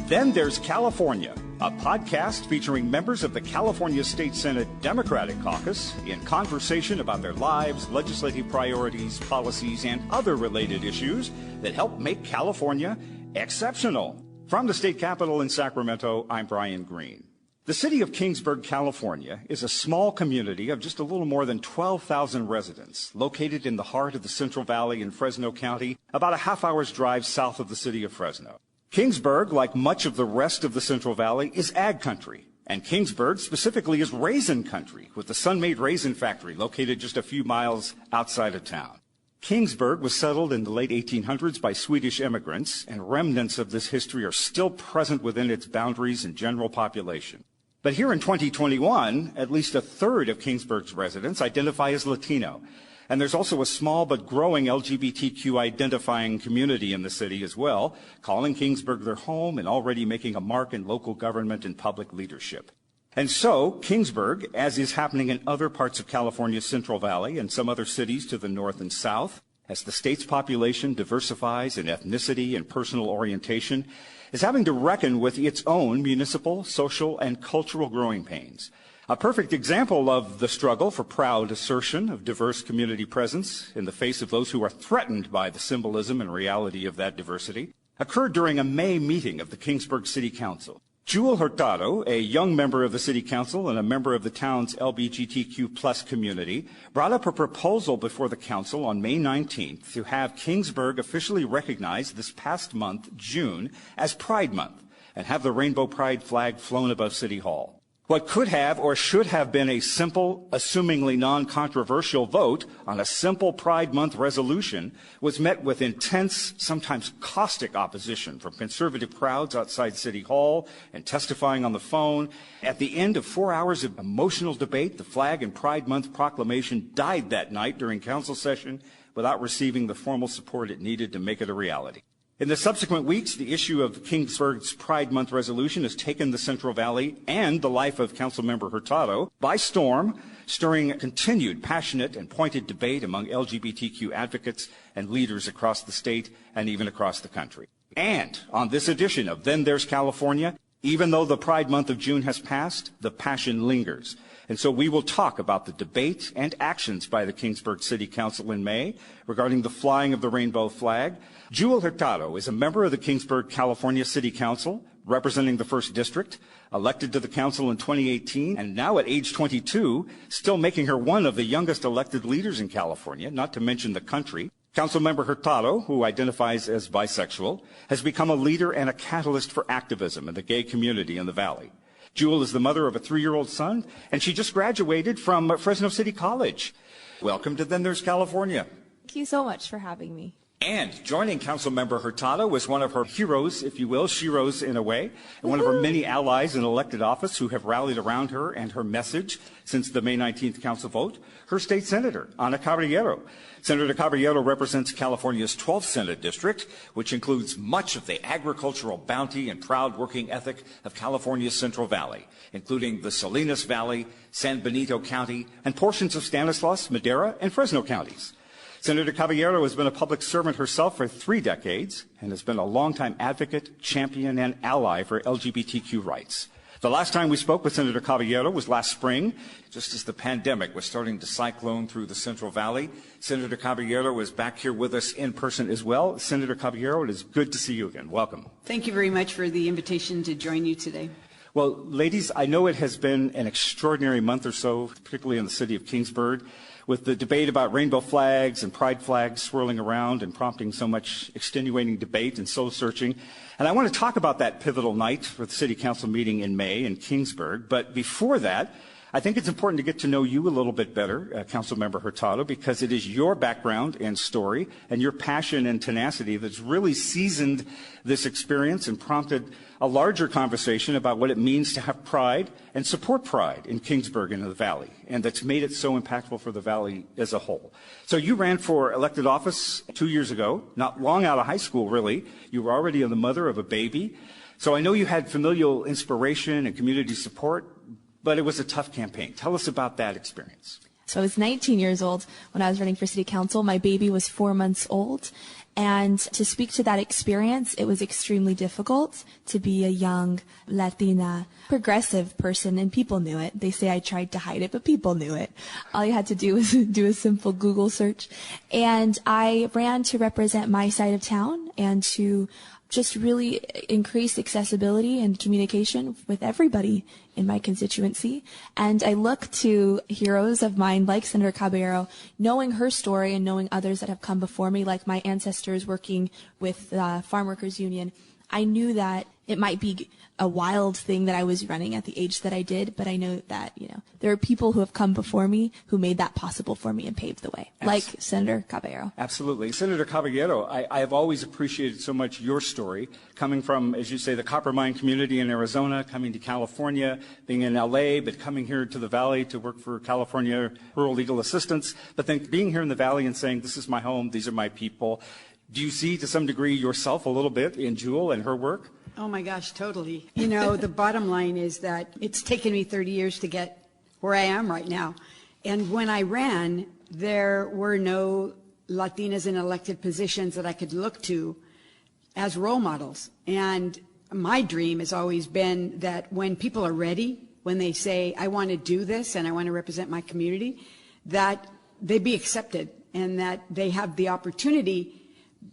Then There's California, a podcast featuring members of the California State Senate Democratic Caucus in conversation about their lives, legislative priorities, policies, and other related issues that help make California exceptional. From the state capitol in Sacramento, I'm Brian Green. The city of Kingsburg, California, is a small community of just a little more than 12,000 residents, located in the heart of the Central Valley in Fresno County, about a half-hour's drive south of the city of Fresno. Kingsburg, like much of the rest of the Central Valley, is ag country, and Kingsburg specifically is raisin country, with the Sun-Made Raisin Factory located just a few miles outside of town. Kingsburg was settled in the late 1800s by Swedish immigrants, and remnants of this history are still present within its boundaries and general population. But here in 2021, at least a third of Kingsburg's residents identify as Latino. And there's also a small but growing LGBTQ identifying community in the city as well, calling Kingsburg their home and already making a mark in local government and public leadership. And so, Kingsburg, as is happening in other parts of California's Central Valley and some other cities to the north and south, as the state's population diversifies in ethnicity and personal orientation, is having to reckon with its own municipal, social, and cultural growing pains. A perfect example of the struggle for proud assertion of diverse community presence in the face of those who are threatened by the symbolism and reality of that diversity occurred during a May meeting of the Kingsburg City Council. Jewel Hurtado, a young member of the City Council and a member of the town's LGBTQ+ community, brought up a proposal before the Council on May 19th to have Kingsburg officially recognize this past month, June, as Pride Month and have the Rainbow Pride flag flown above City Hall. What could have or should have been a simple, assumingly non-controversial vote on a simple Pride Month resolution was met with intense, sometimes caustic opposition from conservative crowds outside City Hall and testifying on the phone. At the end of 4 hours of emotional debate, the flag and Pride Month proclamation died that night during council session without receiving the formal support it needed to make it a reality. In the subsequent weeks, the issue of Kingsburg's Pride Month resolution has taken the Central Valley and the life of Councilmember Hurtado by storm, stirring continued passionate and pointed debate among LGBTQ advocates and leaders across the state and even across the country. And on this edition of Then There's California, even though the Pride Month of June has passed, the passion lingers. And so we will talk about the debate and actions by the Kingsburg City Council in May regarding the flying of the rainbow flag. Jewel Hurtado is a member of the Kingsburg, California City Council, representing the 1st District, elected to the council in 2018, and now at age 22, still making her one of the youngest elected leaders in California, not to mention the country. Councilmember Hurtado, who identifies as bisexual, has become a leader and a catalyst for activism in the gay community in the Valley. Jewel is the mother of a 3-year-old son, and she just graduated from Fresno City College. Welcome to Then There's California. Thank you so much for having me. And joining Councilmember Hurtado was one of her heroes, if you will, sheroes in a way, and one of her many allies in elected office who have rallied around her and her message since the May 19th council vote, her state senator, Ana Caballero. Senator Caballero represents California's 12th Senate District, which includes much of the agricultural bounty and proud working ethic of California's Central Valley, including the Salinas Valley, San Benito County, and portions of Stanislaus, Madera, and Fresno counties. Senator Caballero has been a public servant herself for 3 decades and has been a longtime advocate, champion, and ally for LGBTQ rights. The last time we spoke with Senator Caballero was last spring, just as the pandemic was starting to cyclone through the Central Valley. Senator Caballero is back here with us in person as well. Senator Caballero, it is good to see you again. Welcome. Thank you very much for the invitation to join you today. Well, ladies, I know it has been an extraordinary month or so, particularly in the city of Kingsburg, with the debate about rainbow flags and pride flags swirling around and prompting so much extenuating debate and soul searching. And I want to talk about that pivotal night for the City Council meeting in May in Kingsburg. But before that, I think it's important to get to know you a little bit better, Councilmember Hurtado, because it is your background and story and your passion and tenacity that's really seasoned this experience and prompted a larger conversation about what it means to have pride and support pride in Kingsburg and in the Valley, and that's made it so impactful for the Valley as a whole. So you ran for elected office 2 years ago, not long out of high school, really. You were already the mother of a baby. So I know you had familial inspiration and community support, but it was a tough campaign. Tell us about that experience. So I was 19 years old when I was running for city council. My baby was 4 months old. And to speak to that experience, it was extremely difficult to be a young Latina progressive person, and people knew it. They say I tried to hide it, but people knew it. All you had to do was do a simple Google search. And I ran to represent my side of town and to just really increase accessibility and communication with everybody in my constituency. And I look to heroes of mine like Senator Caballero, knowing her story and knowing others that have come before me, like my ancestors working with the Farm Workers Union. I knew that it might be a wild thing that I was running at the age that I did, but I know that, there are people who have come before me who made that possible for me and paved the way, like Senator Caballero. Absolutely. Senator Caballero, I have always appreciated so much your story, coming from, as you say, the copper mine community in Arizona, coming to California, being in LA, but coming here to the Valley to work for California Rural Legal Assistance, but then being here in the Valley and saying, this is my home, these are my people. Do you see, to some degree, yourself a little bit in Jewel and her work? Oh my gosh, totally. The bottom line is that it's taken me 30 years to get where I am right now. And when I ran, there were no Latinas in elected positions that I could look to as role models. And my dream has always been that when people are ready, when they say, I want to do this and I want to represent my community, that they be accepted and that they have the opportunity,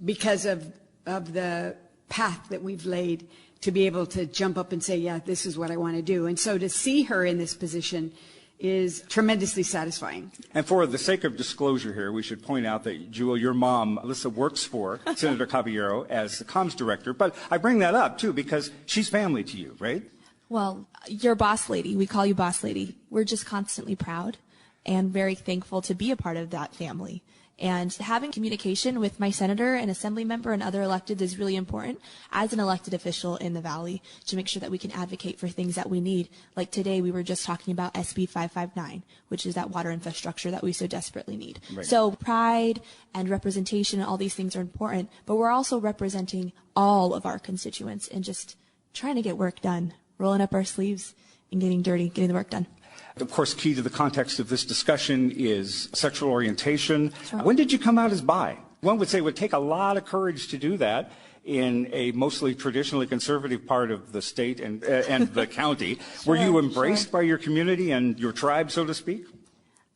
because of the path that we've laid, to be able to jump up and say, yeah, this is what I want to do. And so to see her in this position is tremendously satisfying. And for the sake of disclosure here, we should point out that, Jewel, your mom, Alyssa, works for Senator Caballero as the comms director. But I bring that up, too, because she's family to you, right? Well, you're boss lady. We call you boss lady. We're just constantly proud and very thankful to be a part of that family. And having communication with my senator and assembly member and other electeds is really important as an elected official in the Valley to make sure that we can advocate for things that we need. Like today, we were just talking about SB 559, which is that water infrastructure that we so desperately need. Right. So pride and representation and all these things are important, but we're also representing all of our constituents and just trying to get work done, rolling up our sleeves and getting dirty, getting the work done. Of course, key to the context of this discussion is sexual orientation. Right. When did you come out as bi? One would say it would take a lot of courage to do that in a mostly traditionally conservative part of the state and the county. Were you embraced by your community and your tribe, so to speak?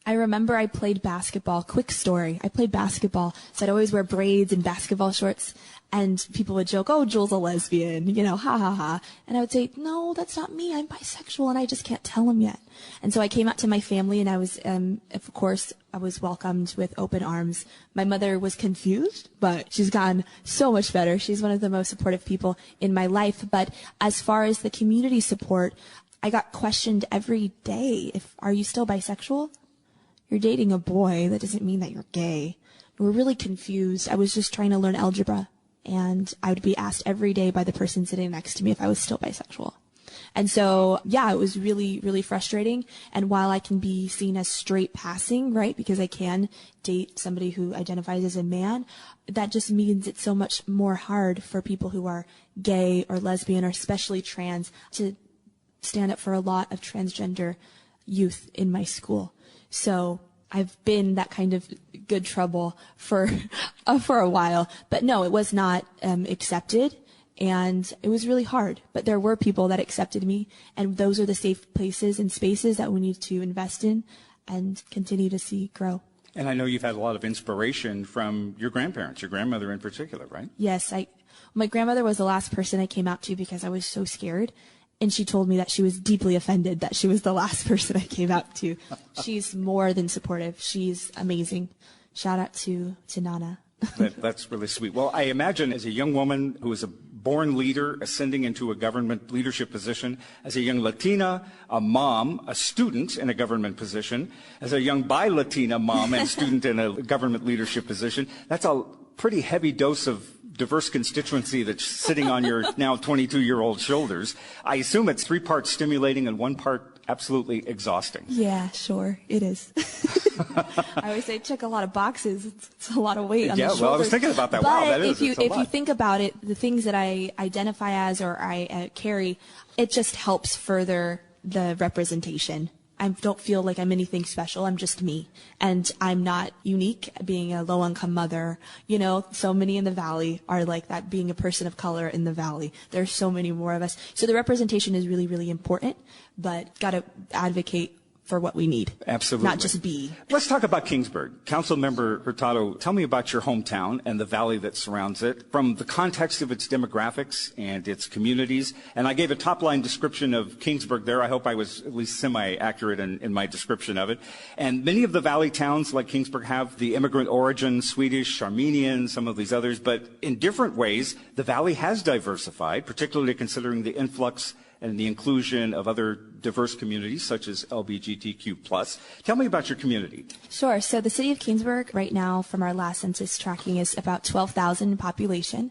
I remember I played basketball. Quick story. I played basketball, so I'd always wear braids and basketball shorts. And people would joke, oh, Jewel's a lesbian, ha, ha, ha. And I would say, no, that's not me. I'm bisexual, and I just can't tell them yet. And so I came out to my family, and I was, of course, I was welcomed with open arms. My mother was confused, but she's gotten so much better. She's one of the most supportive people in my life. But as far as the community support, I got questioned every day. Are you still bisexual? You're dating a boy. That doesn't mean that you're gay. We're really confused. I was just trying to learn algebra. And I would be asked every day by the person sitting next to me if I was still bisexual. And so, yeah, it was really, really frustrating. And while I can be seen as straight passing, right, because I can date somebody who identifies as a man, that just means it's so much more hard for people who are gay or lesbian or especially trans to stand up for a lot of transgender youth in my school. So I've been that kind of good trouble for a while, but no, it was not accepted, and it was really hard. But there were people that accepted me, and those are the safe places and spaces that we need to invest in and continue to see grow. And I know you've had a lot of inspiration from your grandparents, your grandmother in particular, right? Yes, my grandmother was the last person I came out to because I was so scared. And she told me that she was deeply offended that she was the last person I came out to. She's more than supportive. She's amazing. Shout out to Nana. That's really sweet. Well, I imagine as a young woman who is a born leader ascending into a government leadership position, as a young Latina, a mom, a student in a government position, as a young bi-Latina mom and student in a government leadership position, that's a pretty heavy dose of diverse constituency that's sitting on your now 22-year-old shoulders. I assume it's 3 parts stimulating and 1 part absolutely exhausting. Yeah, sure, it is. I always say check a lot of boxes. It's a lot of weight on the shoulders. Yeah, well, I was thinking about that. But wow, that is. If you think about it, the things that I identify as or I carry, it just helps further the representation. I don't feel like I'm anything special. I'm just me. And I'm not unique being a low-income mother. You know, so many in the Valley are like that, being a person of color in the Valley. There's so many more of us. So the representation is really, really important, but got to advocate for what we need. Absolutely. Not just be. Let's talk about Kingsburg. Councilmember Hurtado, tell me about your hometown and the valley that surrounds it from the context of its demographics and its communities. And I gave a top-line description of Kingsburg there. I hope I was at least semi-accurate in my description of it. And many of the valley towns like Kingsburg have the immigrant origin, Swedish, Armenian, some of these others. But in different ways, the valley has diversified, particularly considering the influx and the inclusion of other diverse communities such as LGBTQ+. Tell me about your community. Sure. So the city of Kingsburg right now, from our last census tracking, is about 12,000 in population.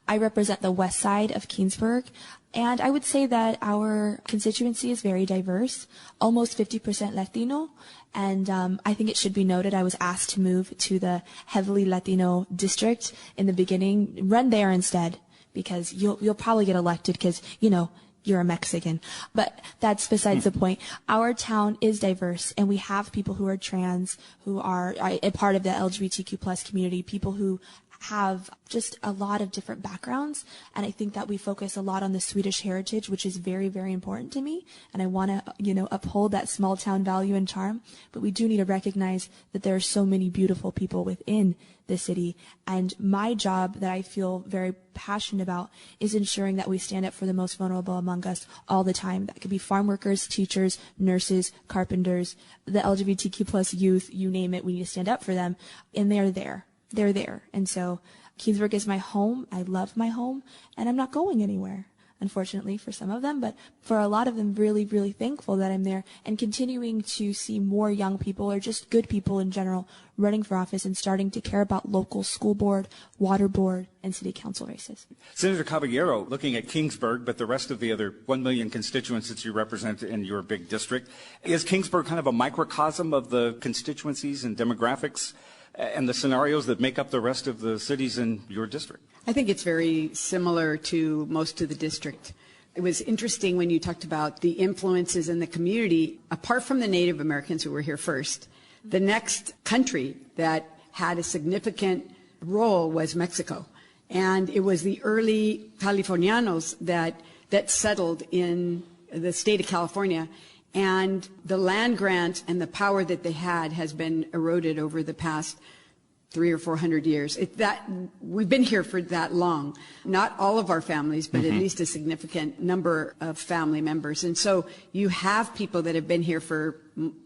I represent the west side of Kingsburg, and I would say that our constituency is very diverse, almost 50% Latino. And I think it should be noted, I was asked to move to the heavily Latino district in the beginning. Run there instead, because you'll probably get elected because, you know, you're a Mexican. But that's besides the point. Our town is diverse, and we have people who are trans, who are a part of the LGBTQ plus community, people who have just a lot of different backgrounds. And I think that we focus a lot on the Swedish heritage, which is very, very important to me. And I want to, you know, uphold that small town value and charm. But we do need to recognize that there are so many beautiful people within the city. And my job that I feel very passionate about is ensuring that we stand up for the most vulnerable among us all the time. That could be farm workers, teachers, nurses, carpenters, the LGBTQ plus youth, you name it. We need to stand up for them. And they're there. They're there. And so Kingsburg is my home. I love my home, and I'm not going anywhere, unfortunately, for some of them. But for a lot of them, really, really thankful that I'm there and continuing to see more young people or just good people in general running for office and starting to care about local school board, water board, and city council races. Senator Caballero, looking at Kingsburg, but the rest of the other 1 million constituents that you represent in your big district, is Kingsburg kind of a microcosm of the constituencies and demographics and the scenarios that make up the rest of the cities in your district? I think it's very similar to most of the district. It was interesting when you talked about the influences in the community. Apart from the Native Americans who were here first, the next country that had a significant role was Mexico. And it was the early Californianos that settled in the state of California. And the land grant and the power that they had has been eroded over the past 300 or 400 years. We've been here for that long. Not all of our families, but at least a significant number of family members. And so you have people that have been here for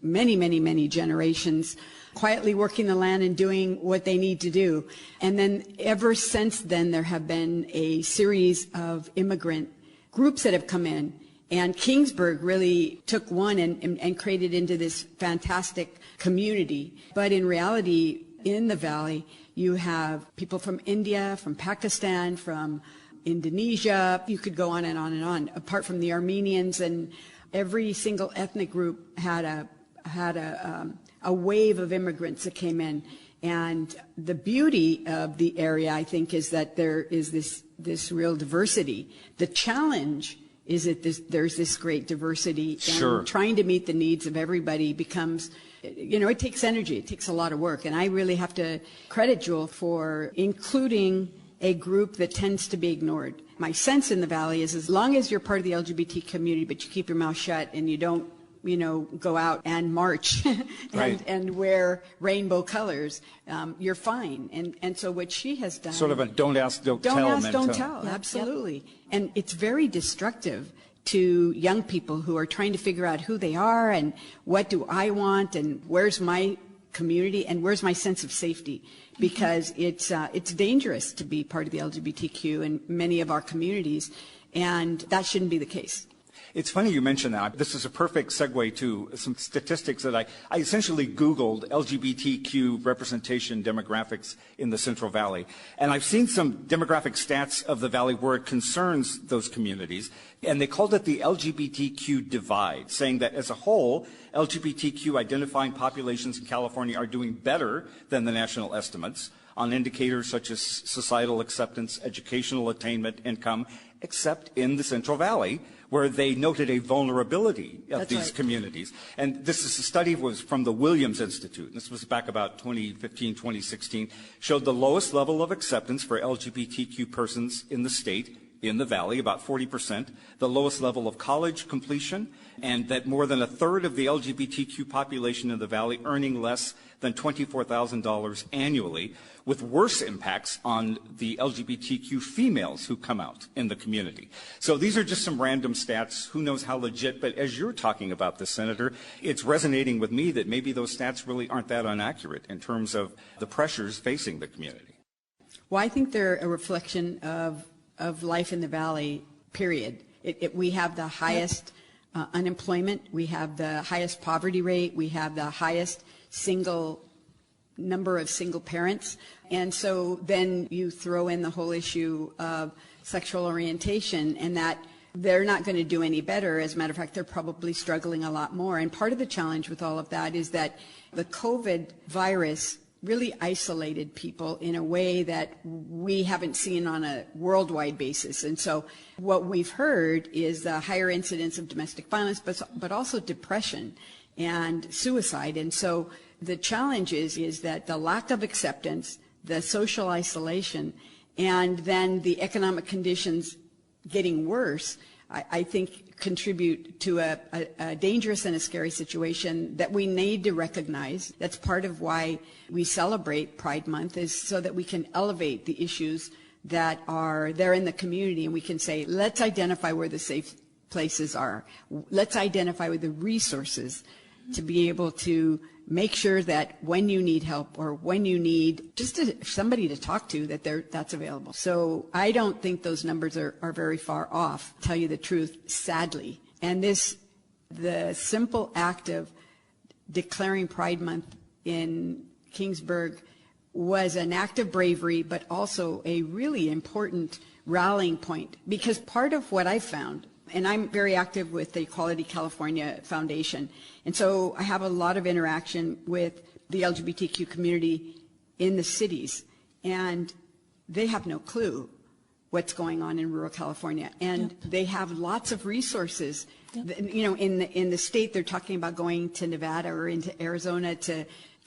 many, many, many generations, quietly working the land and doing what they need to do. And then ever since then, there have been a series of immigrant groups that have come in. And Kingsburg really took one and created into this fantastic community. But in reality, in the valley, you have people from India, from Pakistan, from Indonesia. You could go on and on and on. Apart from the Armenians, and every single ethnic group had a wave of immigrants that came in. And the beauty of the area, I think, is that there is this real diversity. The challenge is that there's this great diversity, and trying to meet the needs of everybody becomes, it takes energy. It takes a lot of work. And I really have to credit Jewel for including a group that tends to be ignored. My sense in the Valley is as long as you're part of the LGBT community, but you keep your mouth shut and you don't, go out and march and wear rainbow colors, you're fine. And so what she has done. Sort of a don't ask, don't tell. Don't ask, don't tell. Yep. Absolutely. Yep. And it's very destructive to young people who are trying to figure out who they are and what do I want and where's my community and where's my sense of safety, because it's dangerous to be part of the LGBTQ in many of our communities, and that shouldn't be the case. It's funny you mention that. This is a perfect segue to some statistics that I essentially Googled LGBTQ representation demographics in the Central Valley. And I've seen some demographic stats of the Valley where it concerns those communities. And they called it the LGBTQ divide, saying that as a whole, LGBTQ identifying populations in California are doing better than the national estimates on indicators such as societal acceptance, educational attainment, income, except in the Central Valley, where they noted a vulnerability of these communities. And this is a study was from the Williams Institute. This was back about 2015, 2016, showed the lowest level of acceptance for LGBTQ persons in the state, in the Valley, about 40%, the lowest level of college completion, and that more than a third of the LGBTQ population in the Valley earning less than $24,000 annually, with worse impacts on the LGBTQ females who come out in the community. So these are just some random stats. Who knows how legit, but as you're talking about this, Senator, it's resonating with me that maybe those stats really aren't that inaccurate in terms of the pressures facing the community. Well, I think they're a reflection of life in the Valley, period. We have the highest unemployment, we have the highest poverty rate, we have the highest number of single parents. And so then you throw in the whole issue of sexual orientation, and that they're not going to do any better. As a matter of fact, they're probably struggling a lot more. And part of the challenge with all of that is that the COVID virus really isolated people in a way that we haven't seen on a worldwide basis. And so what we've heard is the higher incidence of domestic violence, but also depression and suicide. And so the challenge is that the lack of acceptance, the social isolation, and then the economic conditions getting worse, I think contribute to a dangerous and a scary situation that we need to recognize. That's part of why we celebrate Pride Month, is so that we can elevate the issues that are there in the community, and we can say, let's identify where the safe places are. Let's identify where the resources to be able to make sure that when you need help or when you need just somebody to talk to, that's available. So I don't think those numbers are very far off, to tell you the truth, sadly. And the simple act of declaring Pride Month in Kingsburg was an act of bravery, but also a really important rallying point. Because part of what I found, and I'm very active with the Equality California Foundation, and so I have a lot of interaction with the LGBTQ community in the cities, and they have no clue what's going on in rural California, and they have lots of resources. You know, in the state, they're talking about going to Nevada or into Arizona to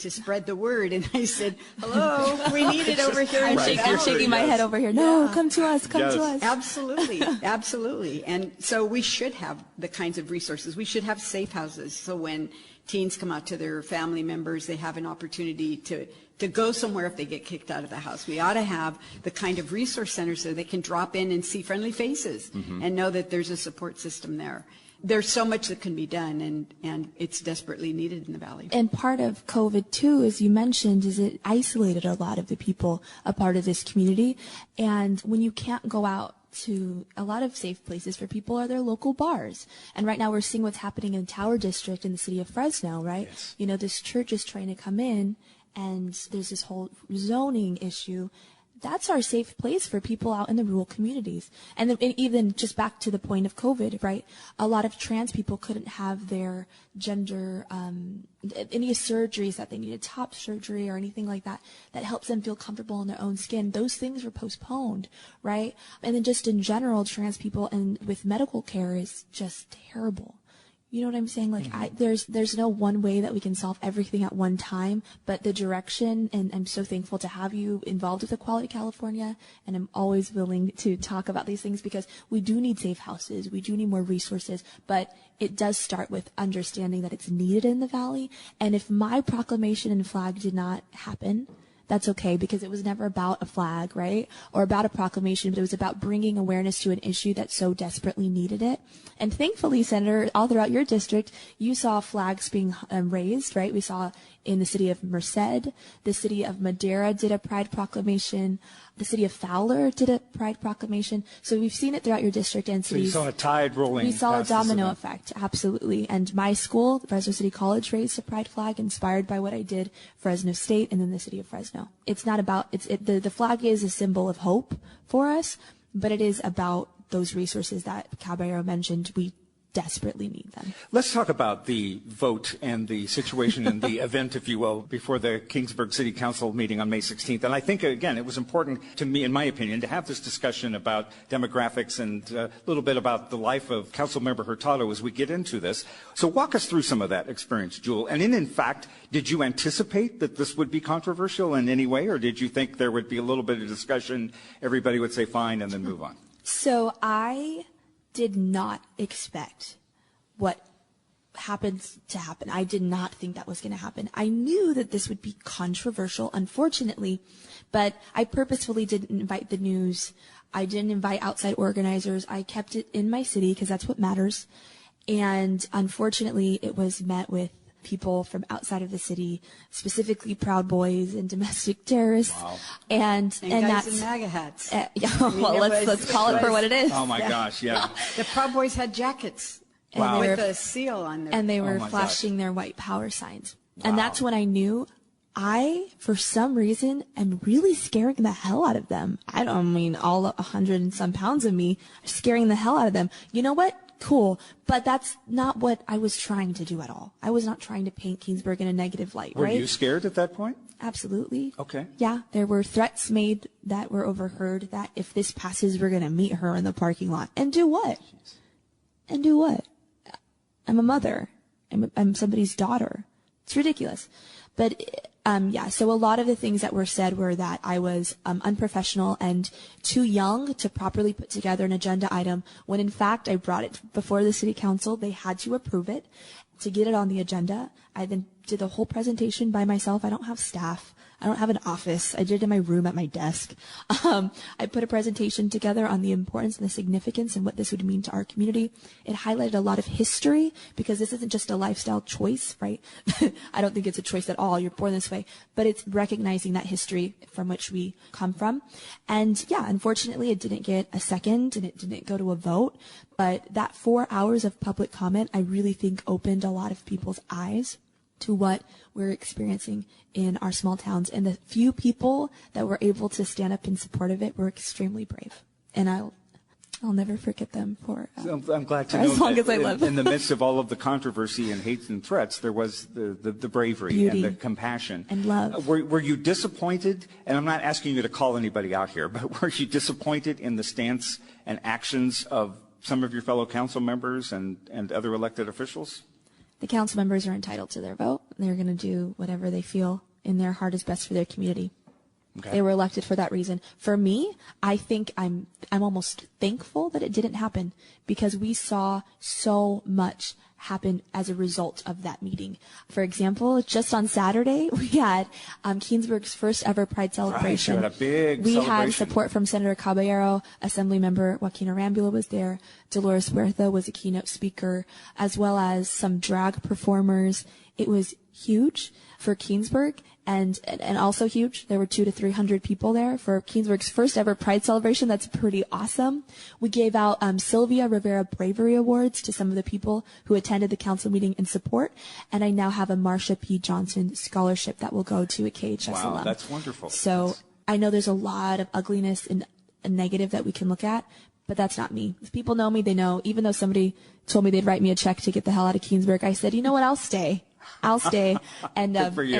spread the word. And I said, hello, we need it over here. I'm shaking my head over here. No, come to us, come to us. Absolutely, absolutely. And so we should have the kinds of resources. We should have safe houses. So when teens come out to their family members, they have an opportunity to go somewhere if they get kicked out of the house. We ought to have the kind of resource centers so they can drop in and see friendly faces and know that there's a support system there. There's so much that can be done, and it's desperately needed in the Valley. And part of COVID, too, as you mentioned, is it isolated a lot of the people a part of this community. And when you can't go out to a lot of safe places for people are their local bars. And right now we're seeing what's happening in Tower District in the city of Fresno, right? Yes. You know, this church is trying to come in, and there's this whole zoning issue. That's our safe place for people out in the rural communities. And even just back to the point of COVID, right? A lot of trans people couldn't have their gender, any surgeries that they needed, top surgery or anything like that, that helps them feel comfortable in their own skin. Those things were postponed, right? And then just in general, trans people and with medical care is just terrible. You know what I'm saying? Like, there's no one way that we can solve everything at one time, but the direction, and I'm so thankful to have you involved with Equality California, and I'm always willing to talk about these things because we do need safe houses, we do need more resources, but it does start with understanding that it's needed in the Valley. And if my proclamation and flag did not happen, that's okay, because it was never about a flag, right? Or about a proclamation, but it was about bringing awareness to an issue that so desperately needed it. And thankfully, Senator, all throughout your district, you saw flags being raised, right? We saw in the city of Merced, the city of Madera did a Pride proclamation, the city of Fowler did a Pride proclamation. So we've seen it throughout your district and cities. So you saw a tide rolling. We saw a domino effect, absolutely. And my school, Fresno City College, raised a Pride flag inspired by what I did, Fresno State, and then the city of Fresno. It's not about, the flag is a symbol of hope for us, but it is about those resources that Caballero mentioned. We desperately need them. Let's talk about the vote and the situation and the event, if you will, before the Kingsburg City Council meeting on May 16th. And I think, again, it was important to me, in my opinion, to have this discussion about demographics and a little bit about the life of Councilmember Hurtado as we get into this. So walk us through some of that experience, Jewel. And in fact, did you anticipate that this would be controversial in any way, or did you think there would be a little bit of discussion, everybody would say fine, and then move on? So I did not expect what happens to happen. I did not think that was going to happen. I knew that this would be controversial, unfortunately, but I purposefully didn't invite the news. I didn't invite outside organizers. I kept it in my city because that's what matters. And unfortunately, it was met with people from outside of the city, specifically Proud Boys and domestic terrorists. Wow. And guys that's in MAGA hats. Well, let's call it for what it is. Oh my gosh, yeah. The Proud Boys had jackets Wow. with a seal on them. And they were my flashing their white power signs. Wow. And that's when I knew I, for some reason, am really scaring the hell out of them. I don't mean all 100 and some pounds of me, scaring the hell out of them. You know what? Cool. But that's not what I was trying to do at all. I was not trying to paint Kingsburg in a negative light, Were right? you scared at that point? Absolutely. Okay. Yeah, there were threats made that were overheard that if this passes, we're going to meet her in the parking lot. And do what? And do what? I'm a mother. I'm somebody's daughter. It's ridiculous. But yeah, so a lot of the things that were said were that I was unprofessional and too young to properly put together an agenda item, when in fact I brought it before the city council. They had to approve it to get it on the agenda. I then did the whole presentation by myself. I don't have staff. I don't have an office. I did it in my room at my desk. I put a presentation together on the importance and the significance and what this would mean to our community. It highlighted a lot of history because this isn't just a lifestyle choice, right? I don't think it's a choice at all. You're born this way, but it's recognizing that history from which we come from. And yeah, unfortunately it didn't get a second and it didn't go to a vote, but that 4 hours of public comment, I really think opened a lot of people's eyes to what we're experiencing in our small towns. And the few people that were able to stand up in support of it were extremely brave. And I'll never forget them for I'm glad to for know as long that as I live. in the midst of all of the controversy and hate and threats, there was the bravery Beauty and the compassion. and love. Were you disappointed? And I'm not asking you to call anybody out here, but were you disappointed in the stance and actions of some of your fellow council members and other elected officials? The council members are entitled to their vote. They're going to do whatever they feel in their heart is best for their community. Okay. They were elected for that reason. For me, I think I'm almost thankful that it didn't happen because we saw so much happen as a result of that meeting. For example, just on Saturday, we had Kingsburg's first ever Pride celebration. Right, you had a big we celebration. had support from Senator Caballero, Assemblymember Joaquin Arambula was there, Dolores Huerta was a keynote speaker, as well as some drag performers. It was huge for Kingsburg. And also huge. There were 200 to 300 people there for Kingsburg's first ever Pride celebration. That's pretty awesome. We gave out Sylvia Rivera Bravery Awards to some of the people who attended the council meeting in support. And I now have a Marsha P. Johnson scholarship that will go to a KHS alum. Wow, that's wonderful. So I know there's a lot of ugliness and a negative that we can look at, but that's not me. If people know me, they know. Even though somebody told me they'd write me a check to get the hell out of Kingsburg, I said, you know what, I'll stay and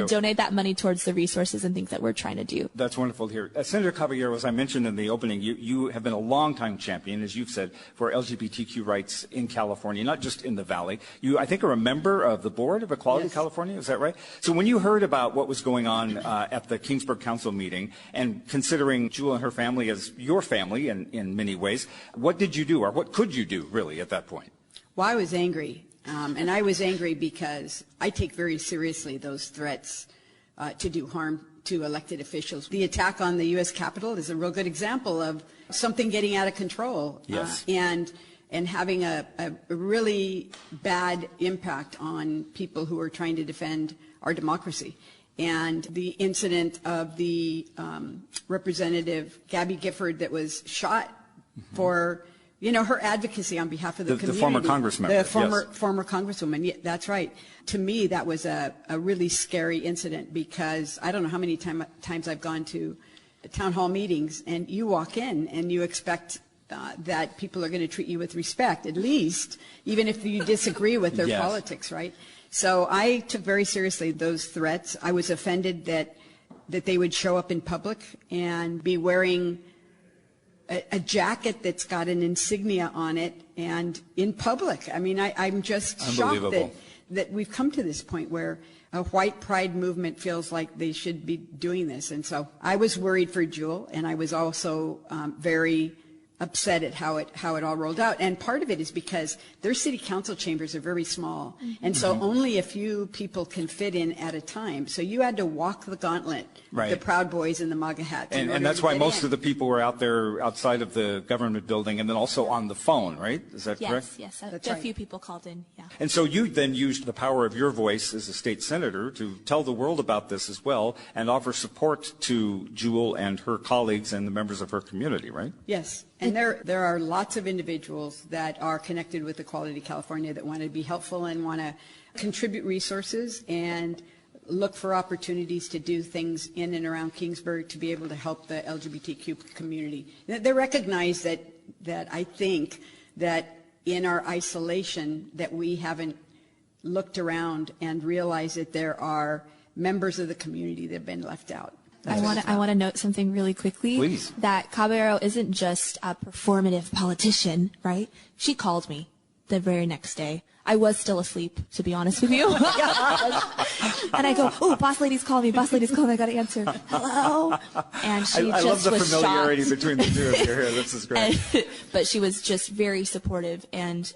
donate that money towards the resources and things that we're trying to do. That's wonderful to hear. Senator Caballero, as I mentioned in the opening, you have been a longtime champion, as you've said, for LGBTQ rights in California, not just in the Valley. You, I think, are a member of the board of Equality California. Is that right? So when you heard about what was going on at the Kingsburg Council meeting, and considering Jewel and her family as your family in many ways, what did you do, or what could you do, really, at that point? Well, I was angry. And I was angry because I take very seriously those threats to do harm to elected officials. The attack on the U.S. Capitol is a real good example of something getting out of control. Yes. And having a really bad impact on people who are trying to defend our democracy. And the incident of the Representative Gabby Gifford that was shot for her advocacy on behalf of the community. The former congressman. The former congresswoman. Yeah, that's right. To me, that was a really scary incident because I don't know how many times I've gone to town hall meetings and you walk in and you expect that people are going to treat you with respect, at least, even if you disagree with their Yes. politics, right? So I took very seriously those threats. I was offended that they would show up in public and be wearing a jacket that's got an insignia on it and in public. I mean, I'm just shocked that we've come to this point where a white pride movement feels like they should be doing this. And so I was worried for Jewel, and I was also very upset at how it all rolled out. And part of it is because their city council chambers are very small. Mm-hmm. And so only a few people can fit in at a time. So you had to walk the gauntlet, right. The Proud Boys and the MAGA hats. And that's why most of the people were out there outside of the government building and then also on the phone, right? Is that correct? Yes. That's a right. few people called in, yeah. And so you then used the power of your voice as a state senator to tell the world about this as well and offer support to Jewel and her colleagues and the members of her community, right? Yes. And there are lots of individuals that are connected with Equality California that want to be helpful and want to contribute resources and look for opportunities to do things in and around Kingsburg to be able to help the LGBTQ community. They recognize that I think that in our isolation that we haven't looked around and realized that there are members of the community that have been left out. I want to note something really quickly. Please. That Caballero isn't just a performative politician, right? She called me the very next day. I was still asleep, to be honest with you. And I go, "Oh, boss lady's calling me. I got to answer. Hello." And she I love the was familiarity shocked. between the two of you here. This is great. But she was just very supportive. And,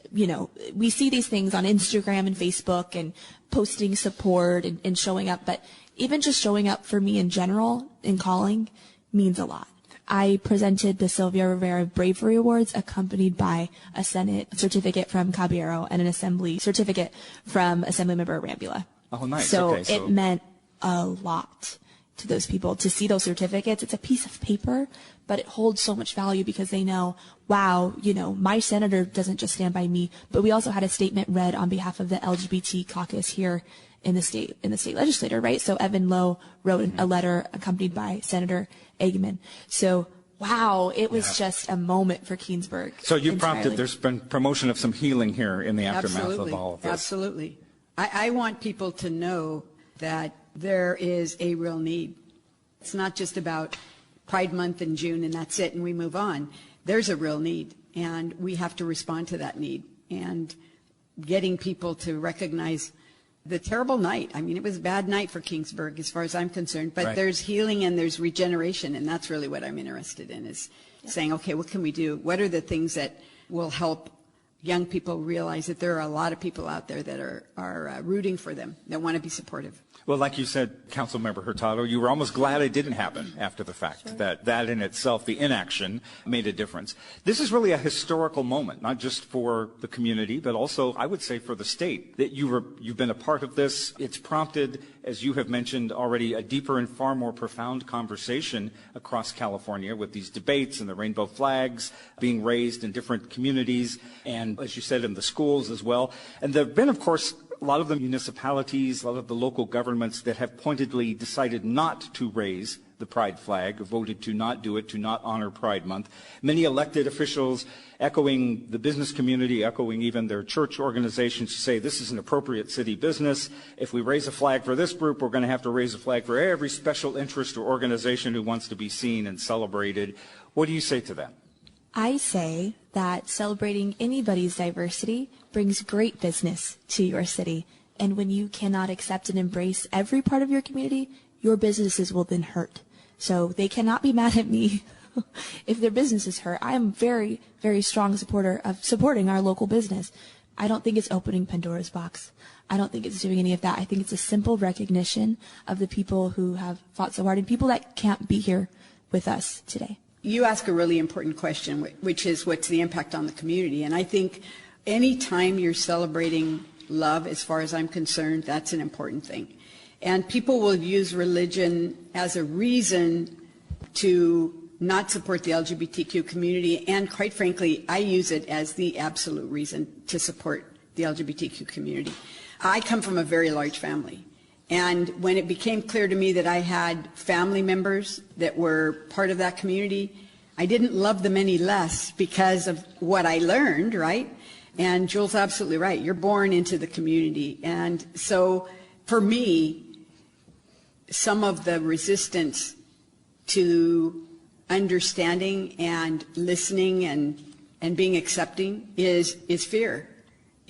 we see these things on Instagram and Facebook and posting support and showing up. But even just showing up for me in general in calling means a lot. I presented the Sylvia Rivera Bravery Awards accompanied by a Senate certificate from Caballero and an Assembly certificate from Assemblymember Rambula. Oh, nice. So Okay, it meant a lot to those people to see those certificates. It's a piece of paper, but it holds so much value because they know, wow, my senator doesn't just stand by me, but we also had a statement read on behalf of the LGBT caucus here in the state legislature, right? So Evan Lowe wrote a letter accompanied by Senator Eggman. So, wow, it was just a moment for Kingsburg. So you entirely. prompted, there's been promotion of some healing here in the aftermath of all of this. Absolutely. I want people to know that there is a real need. It's not just about Pride Month in June and that's it and we move on. There's a real need and we have to respond to that need. And getting people to recognize the terrible night. I mean, it was a bad night for Kingsburg as far as I'm concerned, but there's healing and there's regeneration, and that's really what I'm interested in, is saying, okay, what can we do? What are the things that will help young people realize that there are a lot of people out there that are rooting for them, that want to be supportive? Well, like you said, Councilmember Hurtado, you were almost glad it didn't happen after the fact, Sure. that in itself, the inaction, made a difference. This is really a historical moment, not just for the community, but also, I would say, for the state, that you've been a part of this. It's prompted, as you have mentioned already, a deeper and far more profound conversation across California with these debates and the rainbow flags being raised in different communities, and, as you said, in the schools as well. And there have been, of course, a lot of the municipalities, a lot of the local governments that have pointedly decided not to raise the pride flag, voted to not do it, to not honor Pride Month. Many elected officials echoing the business community, echoing even their church organizations to say this is an appropriate city business. If we raise a flag for this group, we're going to have to raise a flag for every special interest or organization who wants to be seen and celebrated. What do you say to that? I say that celebrating anybody's diversity brings great business to your city. And when you cannot accept and embrace every part of your community, your businesses will then hurt. So they cannot be mad at me if their business is hurt. I am very, very strong supporter of supporting our local business. I don't think it's opening Pandora's box. I don't think it's doing any of that. I think it's a simple recognition of the people who have fought so hard and people that can't be here with us today. You ask a really important question, which is what's the impact on the community? And I think any time you're celebrating love, as far as I'm concerned, that's an important thing. And people will use religion as a reason to not support the LGBTQ community. And quite frankly, I use it as the absolute reason to support the LGBTQ community. I come from a very large family. And when it became clear to me that I had family members that were part of that community, I didn't love them any less because of what I learned, right? And Jules absolutely right. You're born into the community. And so for me, some of the resistance to understanding and listening and being accepting is fear.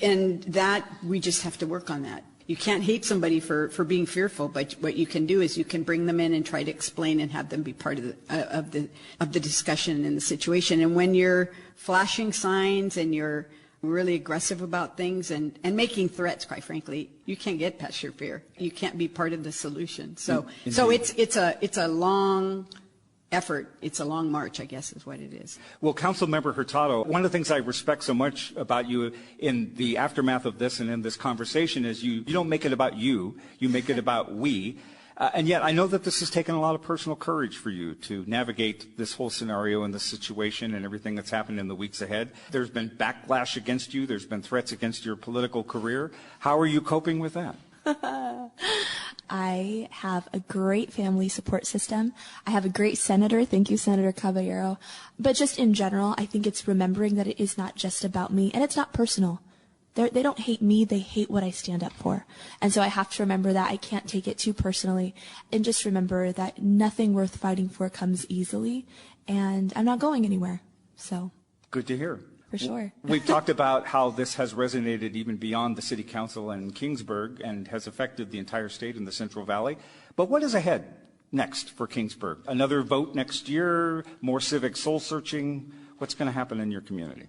And that, we just have to work on that. You can't hate somebody for being fearful, but what you can do is you can bring them in and try to explain and have them be part of the discussion and the situation. And when you're flashing signs and you're really aggressive about things and making threats, quite frankly, you can't get past your fear. You can't be part of the solution. So it's a long effort. It's a long march, I guess, is what it is. Well, Councilmember Hurtado, one of the things I respect so much about you in the aftermath of this and in this conversation is you don't make it about you make it about we. And yet I know that this has taken a lot of personal courage for you to navigate this whole scenario and this situation and everything that's happened in the weeks ahead. There's been backlash against you. There's been threats against your political career. How are you coping with that? I have a great family support system. I have a great senator. Thank you, Senator Caballero. But just in general, I think it's remembering that it is not just about me, and it's not personal. They don't hate me, they hate what I stand up for. And so I have to remember that. I can't take it too personally. And just remember that nothing worth fighting for comes easily, and I'm not going anywhere. So. Good to hear. For sure. We've talked about how this has resonated even beyond the City Council and Kingsburg and has affected the entire state and the Central Valley. But what is ahead next for Kingsburg? Another vote next year? More civic soul searching? What's going to happen in your community?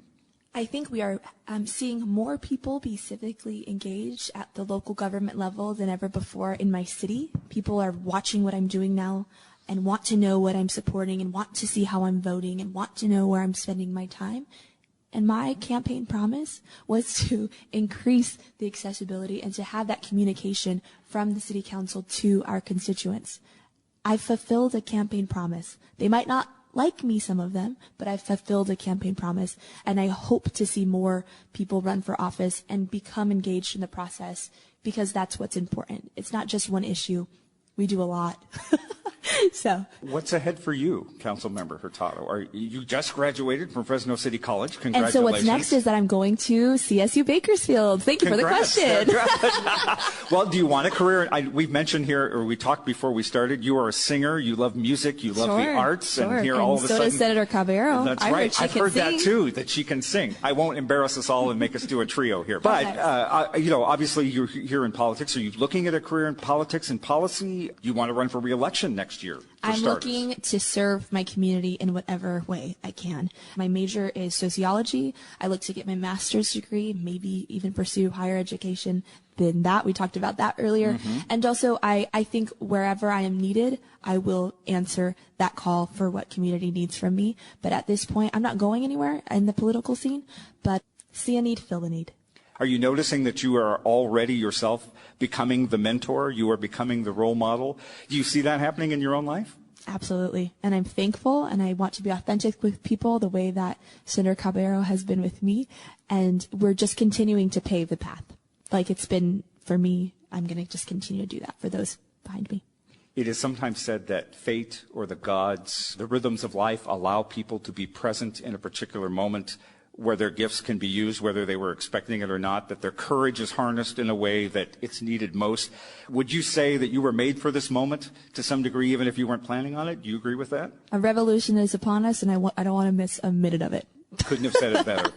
I think we are seeing more people be civically engaged at the local government level than ever before in my city. People are watching what I'm doing now and want to know what I'm supporting and want to see how I'm voting and want to know where I'm spending my time. And my campaign promise was to increase the accessibility and to have that communication from the City Council to our constituents. I've fulfilled a campaign promise. They might not like me, some of them, but I've fulfilled a campaign promise. And I hope to see more people run for office and become engaged in the process, because that's what's important. It's not just one issue. We do a lot. So, what's ahead for you, Councilmember Hurtado? You just graduated from Fresno City College. Congratulations. And so what's next is that I'm going to CSU Bakersfield. Thank you for the question. Well, do you want a career? We've mentioned here, or we talked before we started, you are a singer, you love music, you love the arts, and here all of a sudden. So does Senator Caballero. That's right. I've heard that too, that she can sing. I won't embarrass us all and make us do a trio here. But, obviously you're here in politics. Are you looking at a career in politics and policy? You want to run for re-election next year? I'm looking to serve my community in whatever way I can. My major is sociology. I look to get my master's degree, maybe even pursue higher education than that. We talked about that earlier. Mm-hmm. And also, I think wherever I am needed, I will answer that call for what community needs from me. But at this point, I'm not going anywhere in the political scene, but see a need, fill a need. Are you noticing that you are already yourself becoming the mentor? You are becoming the role model? Do you see that happening in your own life? Absolutely. And I'm thankful, and I want to be authentic with people the way that Senator Caballero has been with me. And we're just continuing to pave the path. Like it's been for me, I'm going to just continue to do that for those behind me. It is sometimes said that fate or the gods, the rhythms of life, allow people to be present in a particular moment where their gifts can be used, whether they were expecting it or not, that their courage is harnessed in a way that it's needed most. Would you say that you were made for this moment to some degree, even if you weren't planning on it? Do you agree with that? A revolution is upon us, and I don't want to miss a minute of it. Couldn't have said it better.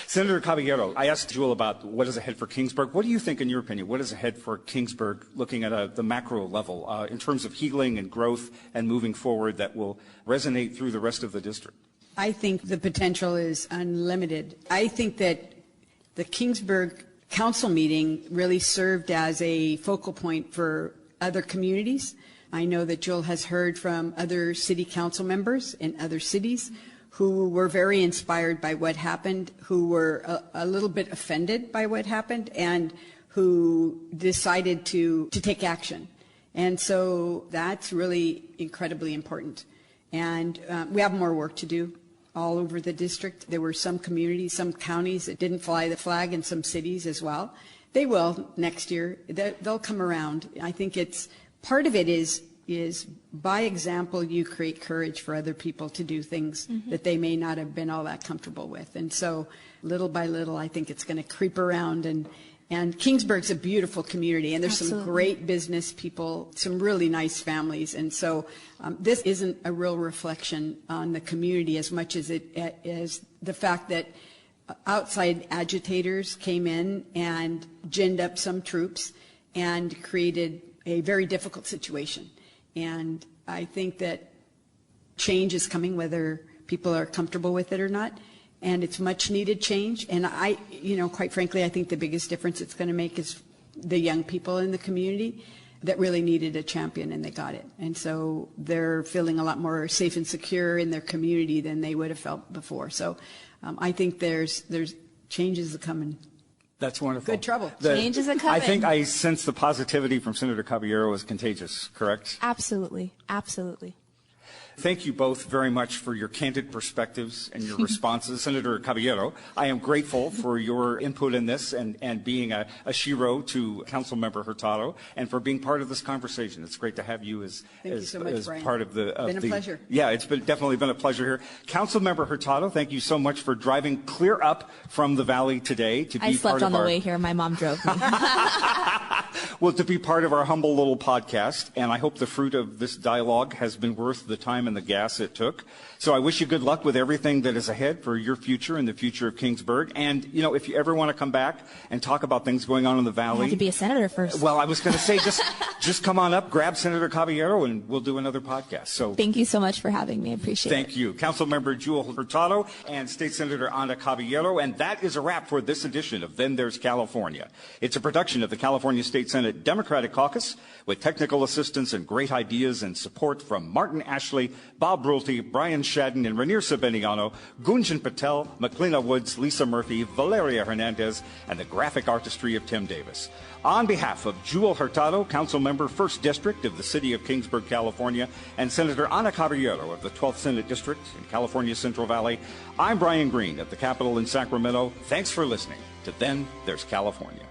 Senator Caballero, I asked Jewel about what is ahead for Kingsburg. What do you think, in your opinion, what is ahead for Kingsburg, looking at the macro level, in terms of healing and growth and moving forward that will resonate through the rest of the district? I think the potential is unlimited. I think that the Kingsburg Council meeting really served as a focal point for other communities. I know that Joel has heard from other city council members in other cities who were very inspired by what happened, who were a little bit offended by what happened, and who decided to take action. And so that's really incredibly important. And we have more work to do all over the district. There were some communities, some counties that didn't fly the flag, and some cities as well. They will next year. They'll come around. I think part of it is is by example, you create courage for other people to do things that they may not have been all that comfortable with. And so little by little, I think it's going to creep around. And Kingsburg's a beautiful community, and there's some great business people, some really nice families. And so this isn't a real reflection on the community as much as it is the fact that outside agitators came in and ginned up some troops and created a very difficult situation. And I think that change is coming whether people are comfortable with it or not. And it's much needed change. And quite frankly, I think the biggest difference it's going to make is the young people in the community that really needed a champion, and they got it. And so they're feeling a lot more safe and secure in their community than they would have felt before. So I think there's changes coming. That's wonderful. Good trouble. Changes are coming. I think I sense the positivity from Senator Caballero is contagious, correct? Absolutely. Absolutely. Thank you both very much for your candid perspectives and your responses. Senator Caballero, I am grateful for your input in this and being a shiro to Councilmember Hurtado and for being part of this conversation. It's great to have you as part of the... It's been a pleasure. Yeah, it's definitely been a pleasure here. Councilmember Hurtado, thank you so much for driving clear up from the valley today to be I slept part on of the way here. My mom drove me. Well, to be part of our humble little podcast, and I hope the fruit of this dialogue has been worth the time and the gas it took. So I wish you good luck with everything that is ahead for your future and the future of Kingsburg. And, if you ever want to come back and talk about things going on in the valley. I have to be a senator first. Well, I was going to say, just come on up, grab Senator Caballero, and we'll do another podcast. So thank you so much for having me. I appreciate it. Thank you. Councilmember Jewel Hurtado and State Senator Ana Caballero. And that is a wrap for this edition of Then There's California. It's a production of the California State Senate Democratic Caucus with technical assistance and great ideas and support from Martin Ashley, Bob Brulte, Brian Shadden, and Rainier Sabiniano, Gunjan Patel, McLeana Woods, Lisa Murphy, Valeria Hernandez, and the graphic artistry of Tim Davis. On behalf of Jewel Hurtado, Councilmember 1st District of the City of Kingsburg, California, and Senator Ana Caballero of the 12th Senate District in California Central Valley, I'm Brian Green at the Capitol in Sacramento. Thanks for listening to Then There's California.